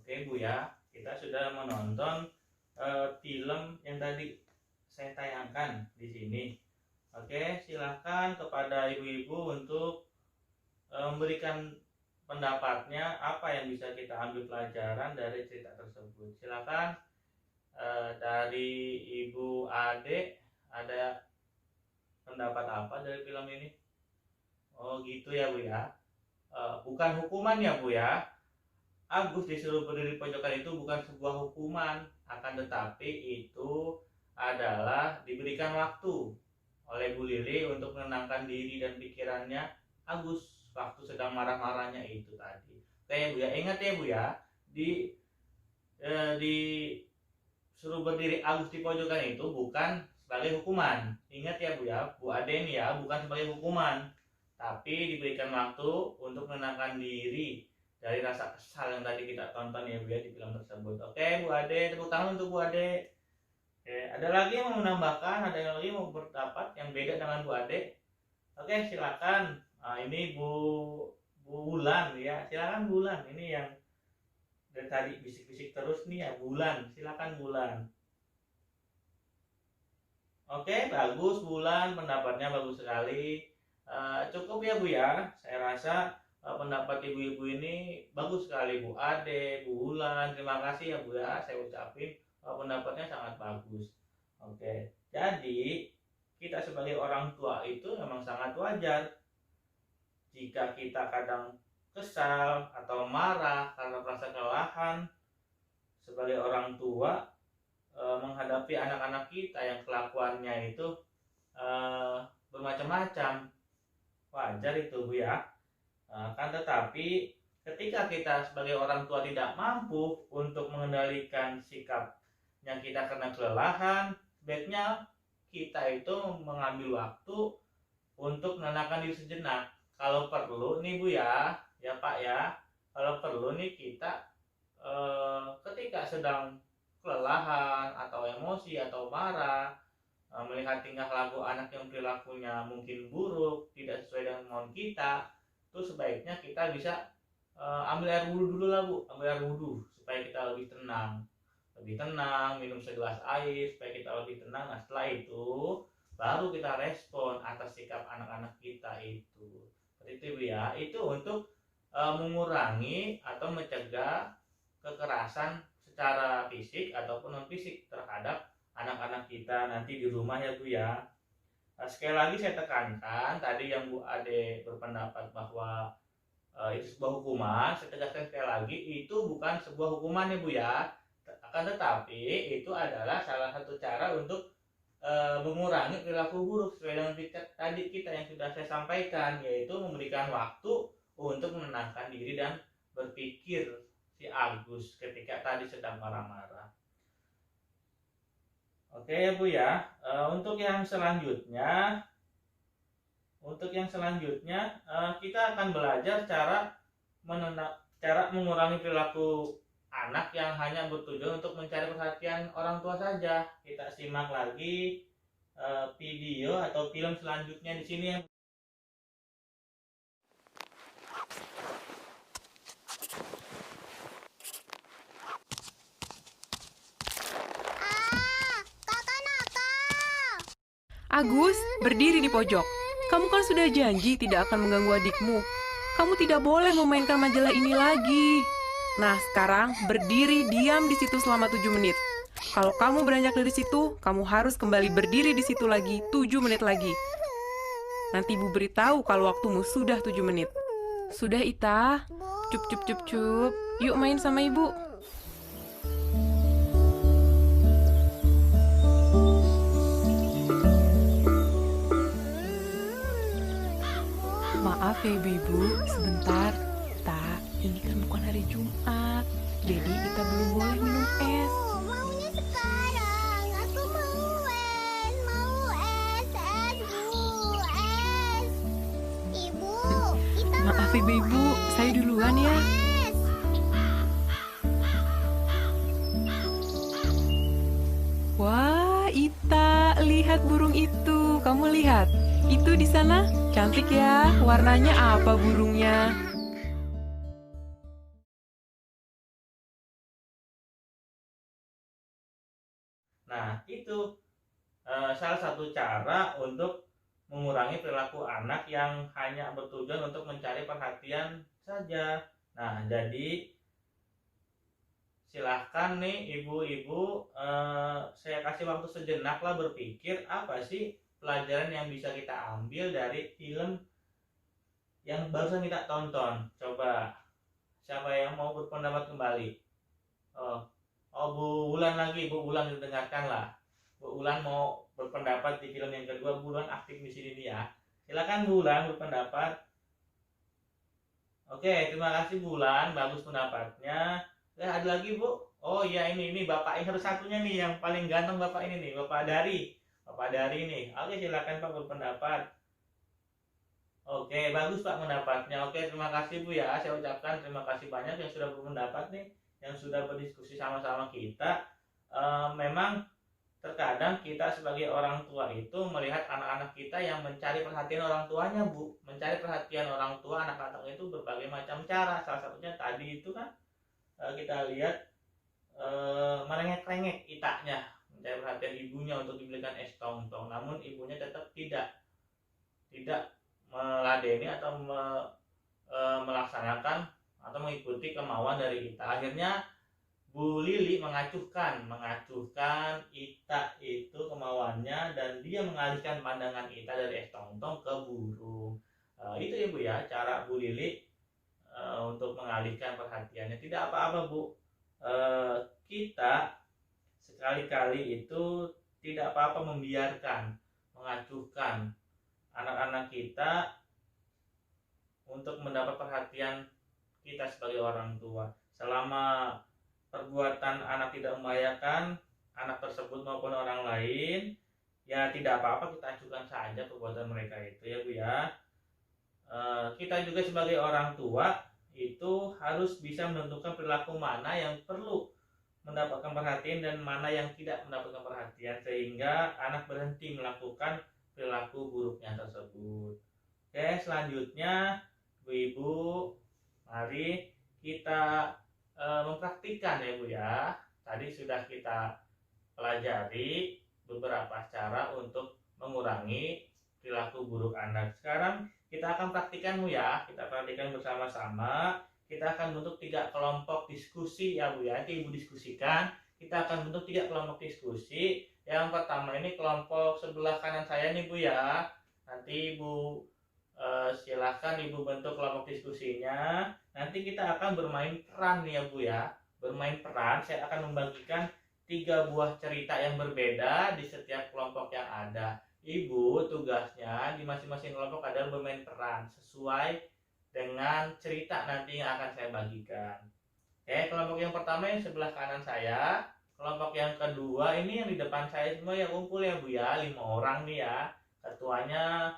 Oke Bu ya, kita sudah menonton film yang tadi saya tayangkan di sini. Oke, silahkan kepada ibu-ibu untuk memberikan pendapatnya, apa yang bisa kita ambil pelajaran dari cerita tersebut. Silahkan dari Ibu Ade, ada pendapat apa dari film ini? Oh gitu ya Bu ya. Bukan hukuman ya Bu ya. Agus disuruh berdiri pojokan itu bukan sebuah hukuman, akan tetapi itu adalah diberikan waktu oleh Bu Lili untuk menenangkan diri dan pikirannya Agus waktu sedang marah-marahnya itu tadi. Oke Bu ya, ingat ya Bu ya, di suruh berdiri Agus di pojokan itu bukan sebagai hukuman. Ingat ya Bu ya, Bu Aden ya, bukan sebagai hukuman, tapi diberikan waktu untuk menenangkan diri dari rasa kesal yang tadi kita tonton ya Bu ya di film tersebut. Oke Bu Ade, tepuk tangan untuk Bu Ade. Oke, ada lagi yang mau menambahkan, ada yang lagi mau berpendapat yang beda dengan Bu Ade? Oke, silakan. Nah, ini Bu Wulan ya, silakan Bulan. Ini yang dari tadi bisik-bisik terus nih ya, Bulan. Silakan Bulan. Oke, bagus Bulan, pendapatnya bagus sekali. Cukup ya Bu ya. Saya rasa pendapat ibu-ibu ini bagus sekali, Bu Ade, Bu Wulan. Terima kasih ya Bu ya. Saya ucapin pendapatnya sangat bagus. Oke, jadi kita sebagai orang tua itu memang sangat wajar jika kita kadang kesal atau marah karena merasa kelelahan. Sebagai orang tua menghadapi anak-anak kita yang kelakuannya itu bermacam-macam, wajar itu Bu ya. Kan tetapi ketika kita sebagai orang tua tidak mampu untuk mengendalikan sikapnya kita karena kelelahan, sebaiknya kita itu mengambil waktu untuk menenangkan diri sejenak. Kalau perlu nih Bu ya, ya Pak ya, kalau perlu nih kita ketika sedang kelelahan atau emosi atau marah, melihat tingkah laku anak yang perilakunya mungkin buruk, tidak sesuai dengan kemauan kita, itu sebaiknya kita bisa ambil air wudhu dulu lah Bu, ambil air wudhu supaya kita lebih tenang, minum segelas air supaya kita lebih tenang. Nah setelah itu baru kita respon atas sikap anak-anak kita itu. Seperti itu Bu ya, itu untuk mengurangi atau mencegah kekerasan secara fisik ataupun non fisik terhadap anak-anak kita nanti di rumah ya Bu ya. Sekali lagi saya tekankan tadi yang Bu Ade berpendapat bahwa itu sebuah hukuman, saya tegaskan sekali lagi itu bukan sebuah hukuman ya Bu ya. Akan tetapi itu adalah salah satu cara untuk mengurangi perilaku buruk sesuai dengan tadi kita yang sudah saya sampaikan, yaitu memberikan waktu untuk menenangkan diri dan berpikir si Agus ketika tadi sedang marah-marah. Oke ya Bu ya. Untuk yang selanjutnya kita akan belajar cara mengurangi perilaku anak yang hanya bertujuan untuk mencari perhatian orang tua saja. Kita simak lagi video atau film selanjutnya di sini ya. Agus, berdiri di pojok. Kamu kan sudah janji tidak akan mengganggu adikmu. Kamu tidak boleh memainkan majalah ini lagi. Nah, sekarang berdiri diam di situ selama 7 menit. Kalau kamu beranjak dari situ, kamu harus kembali berdiri di situ lagi 7 menit lagi. Nanti Ibu beritahu kalau waktumu sudah 7 menit. Sudah, Ita? Cup, cup, cup, cup. Yuk main sama Ibu. Maaf ya ibu-ibu, sebentar. Ta, ini kan bukan hari Jumat, jadi kita belum boleh minum es. Maunya sekarang, aku mau es, Bu, es. Ibu, kita Maaf ibu-ibu, saya duluan ya. es. Wah, Ita, lihat burung itu. Kamu lihat, itu di sana cantik ya. Warnanya apa burungnya? itu salah satu cara untuk mengurangi perilaku anak yang hanya bertujuan untuk mencari perhatian saja. Nah, jadi silahkan nih ibu-ibu, saya kasih waktu sejenak lah berpikir apa sih pelajaran yang bisa kita ambil dari film yang barusan kita tonton. Coba siapa yang mau berpendapat kembali? Bu Wulan lagi, Bu Wulan didengarkan lah. Bu Wulan mau berpendapat di film yang kedua. Bu Wulan aktif di sini nih ya. Silakan Bu Wulan berpendapat. Oke, terima kasih Bu Wulan, bagus pendapatnya. Ada lagi Bu? Oh iya, ini Bapak ini satu-satunya nih yang paling ganteng, Bapak ini nih, Bapak Dari. Bapak Dari nih. Oke, silakan Pak berpendapat. Oke, bagus Pak pendapatnya. Oke, terima kasih Bu ya. Saya ucapkan terima kasih banyak yang sudah berpendapat nih, yang sudah berdiskusi sama-sama kita. Memang terkadang kita sebagai orang tua itu melihat anak-anak kita yang mencari perhatian orang tuanya, Bu. Mencari perhatian orang tua anak-anak itu berbagai macam cara. Salah satunya tadi itu kan kita lihat merengek-rengek itaknya, mencari perhatian ibunya untuk dibelikan es tong-tong. Namun ibunya tetap tidak meladeni atau melaksanakan atau mengikuti kemauan dari Ita. Akhirnya Bu Lili mengacuhkan Ita itu kemauannya, dan dia mengalihkan pandangan Ita dari es tong-tong ke burung. Itu ya Bu ya, cara Bu Lili untuk mengalihkan perhatiannya. Tidak apa-apa Bu, kita sekali-kali itu tidak apa-apa membiarkan, mengacuhkan anak-anak kita untuk mendapat perhatian kita sebagai orang tua. Selama perbuatan anak tidak membahayakan anak tersebut maupun orang lain, ya tidak apa-apa, kita acuhkan saja perbuatan mereka itu ya Bu ya. Kita juga sebagai orang tua itu harus bisa menentukan perilaku mana yang perlu mendapatkan perhatian dan mana yang tidak mendapatkan perhatian, sehingga anak berhenti melakukan perilaku buruknya tersebut. Oke, selanjutnya Bu-ibu, mari kita mempraktikkan ya Bu ya. Tadi sudah kita pelajari beberapa cara untuk mengurangi perilaku buruk anak. Sekarang kita akan praktikkan Bu ya. Kita praktikkan bersama-sama. Kita akan bentuk 3 kelompok diskusi ya Bu ya. Nanti Ibu diskusikan. Kita akan bentuk 3 kelompok diskusi. Yang pertama ini kelompok sebelah kanan saya nih Bu ya. Nanti Ibu silahkan Ibu bentuk kelompok diskusinya. Nanti kita akan bermain peran nih ya Bu ya. Bermain peran, saya akan membagikan 3 buah cerita yang berbeda di setiap kelompok yang ada. Ibu tugasnya di masing-masing kelompok adalah bermain peran sesuai dengan cerita nanti yang akan saya bagikan. Oke, kelompok yang pertama yang sebelah kanan saya. Kelompok yang kedua ini yang di depan saya semua ya kumpul ya Bu ya, 5 orang nih ya. Ketuanya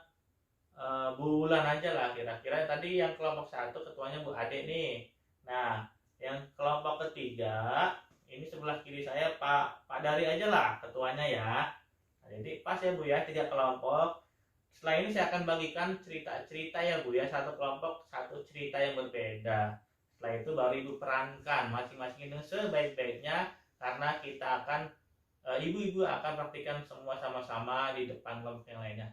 Bu Wulan aja lah kira-kira. Tadi yang kelompok 1 ketuanya Bu Ade nih. Nah, yang kelompok ketiga ini sebelah kiri saya Pak Dari aja lah ketuanya ya. Nah, jadi pas ya Bu ya, 3 kelompok. Setelah ini saya akan bagikan cerita-cerita ya Bu ya, 1 kelompok 1 cerita yang berbeda. Setelah itu baru Ibu perankan masing-masing itu sebaik-baiknya, karena kita akan ibu-ibu akan praktikkan semua sama-sama di depan kelompok yang lainnya.